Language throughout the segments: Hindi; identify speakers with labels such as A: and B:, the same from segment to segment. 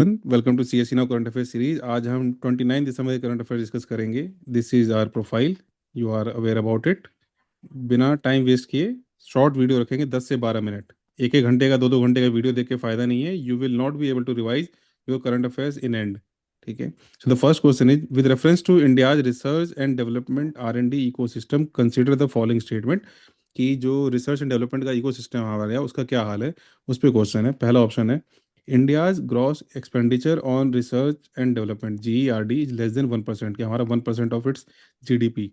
A: Welcome to CSC now current affair series. आज हम 29 दिसंबर के करंट अफेयर डिस्कस करेंगे। This is our profile, you are aware about it. बिना टाइम वेस्ट किए शॉर्ट वीडियो रखेंगे, 10 से 12 मिनट। एक एक घंटे का, दो दो घंटे का वीडियो देख के फायदा नहीं है। You will not be able to revise your current affairs in end. ठीक है। So the first question is, with reference to India's research and development R&D ecosystem, consider the following statement. कि जो रिसर्च एंड डेवलपमेंट का इकोसिस्टम हमारा है उसका क्या हाल है, उस पर क्वेश्चन है। पहला ऑप्शन है, India's gross expenditure on research and development GERD is less than 1%, कि हमारा 1% of its GDP।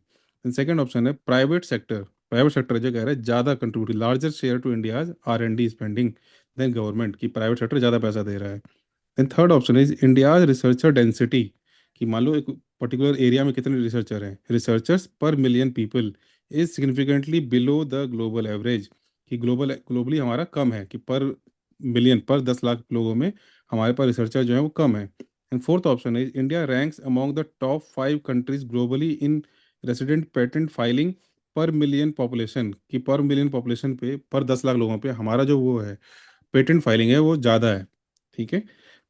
A: Second option है, प्राइवेट सेक्टर जो कह रहा है ज़्यादा contribute, larger share to India's R&D spending than government, की प्राइवेट सेक्टर ज़्यादा पैसा दे रहा है। Then third option is India's researcher density, कि मान लो एक पर्टिकुलर एरिया में कितने रिसर्चर हैं, रिसर्चर्स पर million people is significantly below the global average, कि ग्लोबली हमारा कम है, कि पर मिलियन, पर 10 लाख लोगों में हमारे पास रिसर्चर जो है वो कम है। And fourth option is India ranks among the top 5 countries globally in resident patent filing पर मिलियन पॉपुलेशन, कि पर मिलियन पॉपुलेशन पे, पर 10 लाख लोगों पे हमारा जो वो है पेटेंट फाइलिंग है वो ज़्यादा है। ठीक है।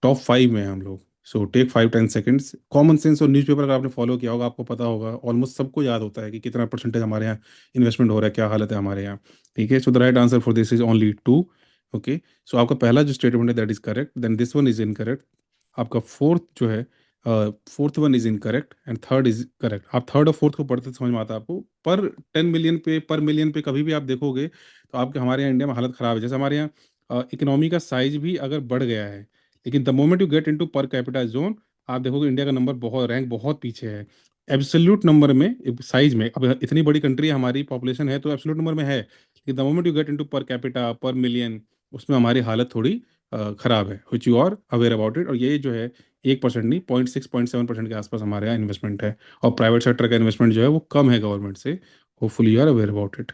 A: टॉप 5 में हैं हम लोग। So take 5-10 seconds. Common sense और न्यूज़पेपर अगर आपने फॉलो किया होगा आपको पता होगा, ऑलमोस्ट सबको याद होता है कि कितना परसेंटेज हमारे यहाँ इन्वेस्टमेंट हो रहा है, क्या हालत है हमारे यहाँ। ठीक है। So the right answer for this is only 2। Okay. So आपका पहला जो स्टेटमेंट है that is correct, then this one is incorrect. आपका फोर्थ जो है, fourth one is incorrect and third is correct. आप थर्ड और फोर्थ को पढ़ते समझ में आता है आपको। पर 10 मिलियन पे, पर मिलियन पे कभी भी आप देखोगे तो आपके, हमारे यहाँ इंडिया में हालत ख़राब है। जैसे हमारे यहाँ इकोनॉमी का साइज भी अगर बढ़ गया है, लेकिन the moment you get into per capita zone, आप देखोगे इंडिया का नंबर बहुत, रैंक बहुत पीछे है। एब्सोल्यूट नंबर में, साइज में, अब इतनी बड़ी कंट्री हमारी पॉपुलेशन है तो एब्सोल्यूट नंबर में है, लेकिन the moment you get into per capita, per million, उसमें हमारी हालत थोड़ी खराब है, which you are aware about it. और ये जो है 1% नहीं, 0.6-0.7% के आसपास हमारे यहाँ इन्वेस्टमेंट है। और प्राइवेट सेक्टर का इन्वेस्टमेंट जो है वो कम है गवर्नमेंट से। Hopefully you are aware about it.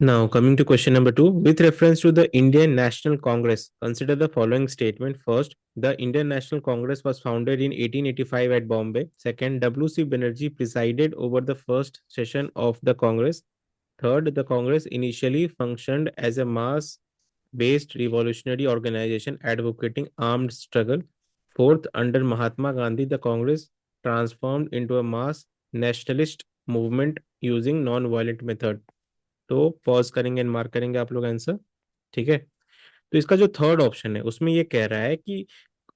B: Now, coming to question number two, with reference to the Indian National Congress, consider the following statement. First, the Indian National Congress was founded in 1885 at Bombay. Second, W.C. Banerjee presided over the first session of the Congress. Third, the Congress initially functioned as a mass based revolutionary organization advocating armed struggle. Fourth, under Mahatma Gandhi, the Congress transformed into a mass nationalist movement using non-violent method. तो पॉज करेंगे एंड मार्क करेंगे आप लोग आंसर। ठीक है। तो इसका जो थर्ड ऑप्शन है उसमें ये कह रहा है कि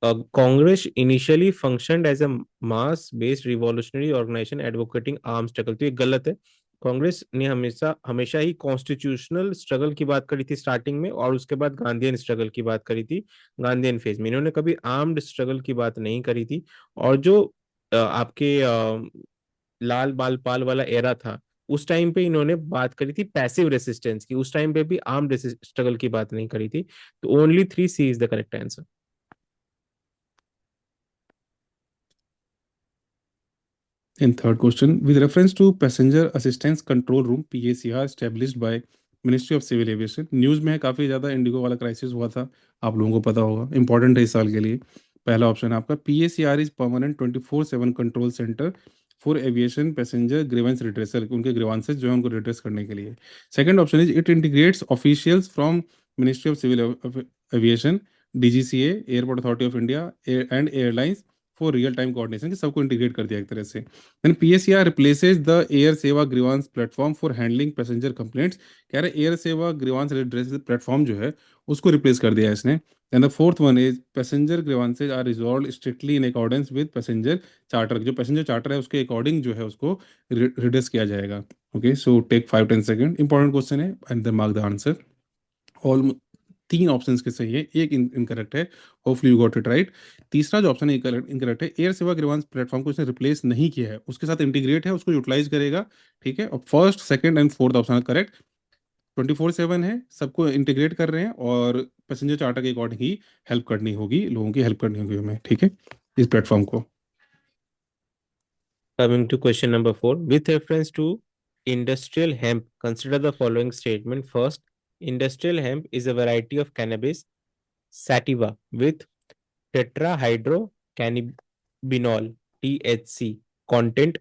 B: Congress initially functioned as a mass based revolutionary organisation advocating arm struggle, तो ये गलत है। कांग्रेस ने हमेशा हमेशा ही कॉन्स्टिट्यूशनल स्ट्रगल की बात करी थी स्टार्टिंग में, और उसके बाद गांधीयन स्ट्रगल की बात करी थी गांधीयन फेज में। इन्होंने कभी आर्म्ड स्ट्रगल की बात नहीं करी थी। और जो आपके लाल बाल पाल वाला एरा था, उस टाइम पे इन्होंने बात करी थी पैसिव रेसिस्टेंस की, उस टाइम पे भी आर्म स्ट्रगल की बात नहीं करी थी। तो only 3C is the correct answer.
A: In third question, with reference to Passenger Assistance Control Room PACR established by ministry of civil aviation, news में है काफ़ी ज़्यादा, इंडिगो वाला क्राइसिस हुआ था, आप लोगों को पता होगा, इंपॉर्टेंट है इस साल के लिए। पहला ऑप्शन है आपका, PACR is permanent 24/7 control centre for aviation passenger grievance redressal, उनके ग्रीवांसेस जो है उनको रिड्रेस करने के लिए। Second option is it integrates officials from ministry of civil aviation, DGCA, airport authority of India and airlines for real time coordination, कि सबको इंटीग्रेट कर दिया एक तरह से। Then PACR replaces the air Sewa grievance platform for handling passenger complaints, कह रहे एयर सेवा ग्रीवांस रेड्रेस प्लेटफॉर्म जो है उसको रिप्लेस कर दिया है इसने। And the fourth one is passenger grievances are resolve strictly in accordance with passenger charter, जो पैसेंजर चार्टर है उसके अकॉर्डिंग जो है उसको रिड्रेस किया जाएगा। Okay. So take 5-10 second, important question है and then mark the answer. All तीन ऑप्शंस के सही है, एक इनकरेक्ट है। Hopefully you got it right. तीसरा जो ऑप्शन है इनकरेक्ट है, एयर सेवा ग्रीवांस प्लेटफॉर्म को इसने रिप्लेस नहीं किया है, उसके साथ इंटीग्रेट है, उसको यूटिलाइज करेगा। ठीक है। और first, second and fourth option correct. 24/7 है, सबको इंटीग्रेट कर रहे हैं और पैसेंजर चार्टर के अकॉर्डिंग ही हेल्प करनी होगी, लोगों की हेल्प करनी होगी हमें। ठीक है, इस प्लेटफॉर्म को।
B: Coming to question number four, with reference to industrial hemp, consider the following statement. First, industrial hemp is a variety of cannabis sativa with tetrahydrocannabinol THC content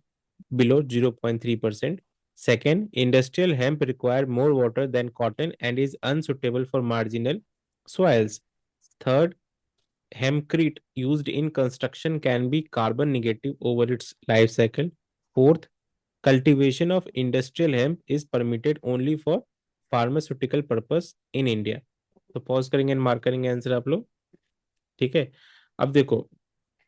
B: below 0.3%. Second, industrial hemp require more water than cotton and is unsuitable for marginal soils. Third, hempcrete used in construction can be carbon negative over its life cycle. Fourth, cultivation of industrial hemp is permitted only for pharmaceutical purpose in India. तो पॉज करेंगे एंड मार्क करेंगे आंसर आप लोग। ठीक है, अब देखो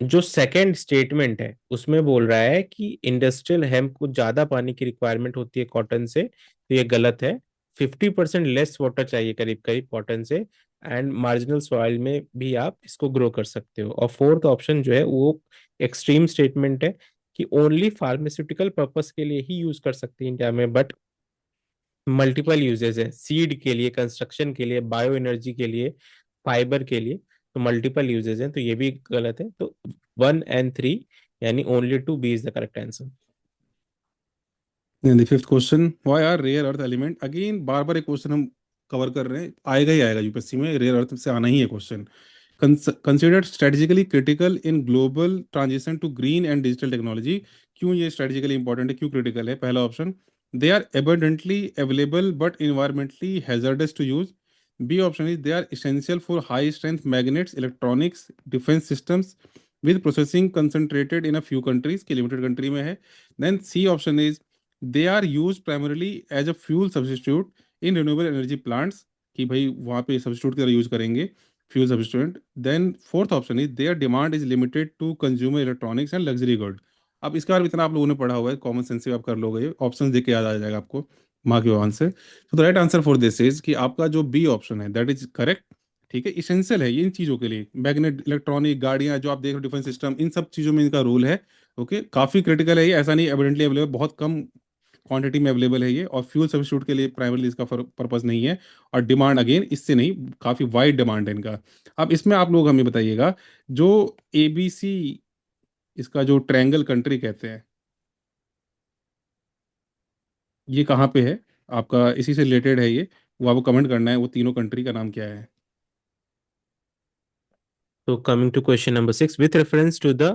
B: जो सेकंड स्टेटमेंट है उसमें बोल रहा है कि इंडस्ट्रियल हेम्प को ज्यादा पानी की रिक्वायरमेंट होती है कॉटन से, तो ये गलत है। 50% लेस वाटर चाहिए करीब करीब कॉटन से, एंड मार्जिनल सॉइल में भी आप इसको ग्रो कर सकते हो। और फोर्थ ऑप्शन जो है वो एक्सट्रीम स्टेटमेंट है कि ओनली फार्मास्यूटिकल पर्पस के लिए ही यूज कर सकते हैं इंडिया में, बट मल्टीपल यूजेस है, सीड के लिए, कंस्ट्रक्शन के लिए, बायो एनर्जी के लिए, फाइबर के लिए, तो मल्टीपल यूजेस हैं, तो ये भी गलत है। तो 1 and 3 यानी only 2 B is the correct answer.
A: The fifth question, why are rare earth element, again बार बार एक क्वेश्चन हम कवर कर रहे हैं, आएगा ही आएगा यूपीएससी में, रेयर अर्थ से आना ही है question. Considered strategically critical in global transition to green and digital technology, क्यों ये स्ट्रेटेजिकली इंपॉर्टेंट है, क्यों क्रिटिकल है? पहला option, they are abundantly available but environmentally hazardous to use. B option is they are essential for high strength magnets electronics defence systems with processing concentrated in a few countries, की लिमिटेड कंट्री में है। Then C option is they are use primarily as a fuel substitute in renewable energy plants, कि भाई वहाँ पे सब्सटीट्यूट की तरह यूज करेंगे, fuel substituent. Then fourth option is their demand is limited to consumer electronics and luxury good. अब इसका बारे में इतना आप लोगों ने पढ़ा हुआ है, कॉमन सेंस से आप कर लोगे, ऑप्शन देख के याद आ जाएगा आपको, मार्क योर आंसर। तो the right answer for this is कि आपका जो बी ऑप्शन है दैट इज करेक्ट। ठीक है, इसेंशियल है ये इन चीज़ों के लिए, मैग्नेट इलेक्ट्रॉनिक गाड़ियाँ जो आप देख रहे हो, डिफेंस सिस्टम, इन सब चीज़ों में इनका रोल है। ओके, काफ़ी क्रिटिकल है ये, ऐसा नहीं एविडेंटली अवेलेबल, बहुत कम क्वांटिटी में अवेलेबल है ये, और फ्यूल सब्स्टिट्यूट के लिए प्राइमरली इसका पर्पस नहीं है। और डिमांड अगेन इससे नहीं, काफ़ी वाइड डिमांड है इनका। अब इसमें आप लोग हमें बताइएगा, जो एबीसी, इसका जो ट्रायंगल कंट्री कहते हैं, ये कहाँ पे है? आपका इसी से रिलेटेड है ये, वो आपको कमेंट करना है, वो तीनों कंट्री का नाम क्या है?
B: So coming to question number 6, with reference to the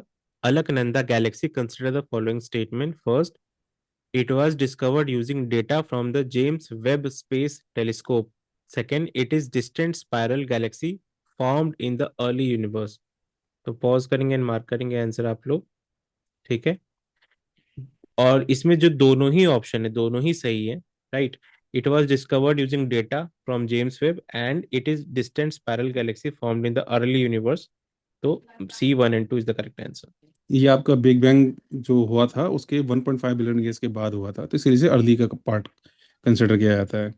B: Alaknanda galaxy, consider the following statement. First, it was discovered using data from the James Webb Space Telescope. Second, it is distant spiral galaxy formed in the early universe. तो पॉज करेंगे एंड मार्क करेंगे आंसर आप लोग। ठीक है, और इसमें जो दोनों ही ऑप्शन है दोनों ही सही है। Right, it was discovered using data from James Webb and it is distant spiral Galaxy formed in the early universe. तो C 1 and 2 is the correct answer.
A: ये आपका बिग बैंग जो हुआ था उसके 1.5 बिलियन ईयर्स के बाद हुआ था, तो इस वजह से अर्ली का पार्ट कंसिडर किया जाता है।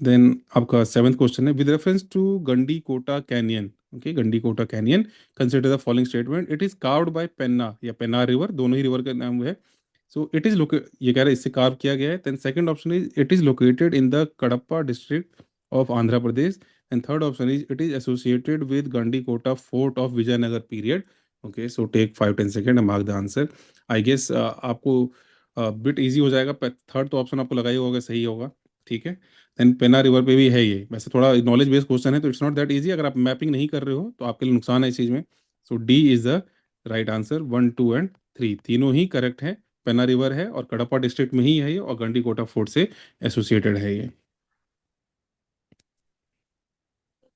A: देन आपका सेवंथ क्वेश्चन है, with reference to Gandikota canyon, okay, Gandikota canyon, consider the following statement, it is carved by Penna या पेन्नार रिवर, दोनों ही रिवर का नाम है। सो इट इज लोकेट, ये कह रहा है इससे कार्व किया गया है। Then second option is it is located in the Kadapa district of Andhra Pradesh. And third option is it is associated with Gandikota fort of Vijayanagara period. Okay, so take 5-10 second and mark the answer. I guess आपको बिट इजी हो जाएगा, थर्ड तो ऑप्शन आपको लगा ही होगा सही होगा। ठीक है, देन पेना रिवर पे भी है ये, वैसे थोड़ा नॉलेज बेस्ड क्वेश्चन है, तो इट्स नॉट दैट इजी, अगर आप मैपिंग नहीं कर रहे हो तो आपके लिए नुकसान है इस चीज़ में। So D is the right answer, 1, 2 and 3 तीनों ही करेक्ट है। पेना रिवर है और कडप्पा डिस्ट्रिक्ट में ही है ये, और गंडीकोटा फोर्ट से एसोसिएटेड है ये।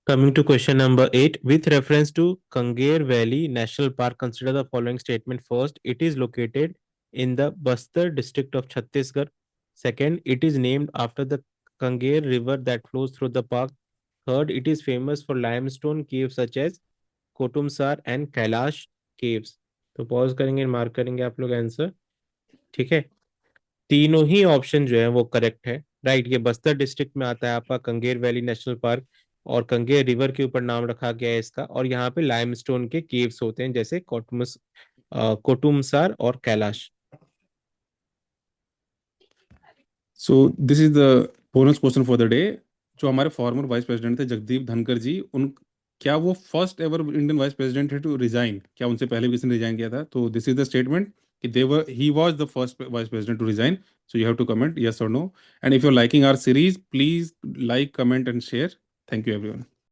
B: Coming to question number 8, with reference to Kanger Valley National Park, consider the following statement. First, it is located in the Bastar district of Chhattisgarh. Second, it is named after the Kanger river that flows through the park. Third, it is famous for limestone caves such as Kotumsar and Kailash caves. तो पॉज करेंगे मार्क करेंगे आप लोग आंसर। ठीक है, तीनों ही ऑप्शन जो है वो करेक्ट है। राइट, ये बस्तर डिस्ट्रिक्ट में आता है आपका कंगेर वैली नेशनल पार्क, और कंगेर रिवर के ऊपर नाम रखा गया है इसका, और यहाँ पे लाइमस्टोन के केव्स होते हैं जैसे कोटुमसार और Kailash.
A: So this is the bonus question for the day. जो हमारे फॉर्मर वाइस प्रेसिडेंट थे जगदीप धनखड़ जी, उन, क्या वो first ever Indian vice president है टू रिजाइन? क्या उनसे पहले भी किसी ने रिजाइन किया था? तो दिस इज द स्टेटमेंट कि they were he was the first vice president to resign. So you have to comment yes और no, and if you are liking our series please like, comment and share. Thank you everyone.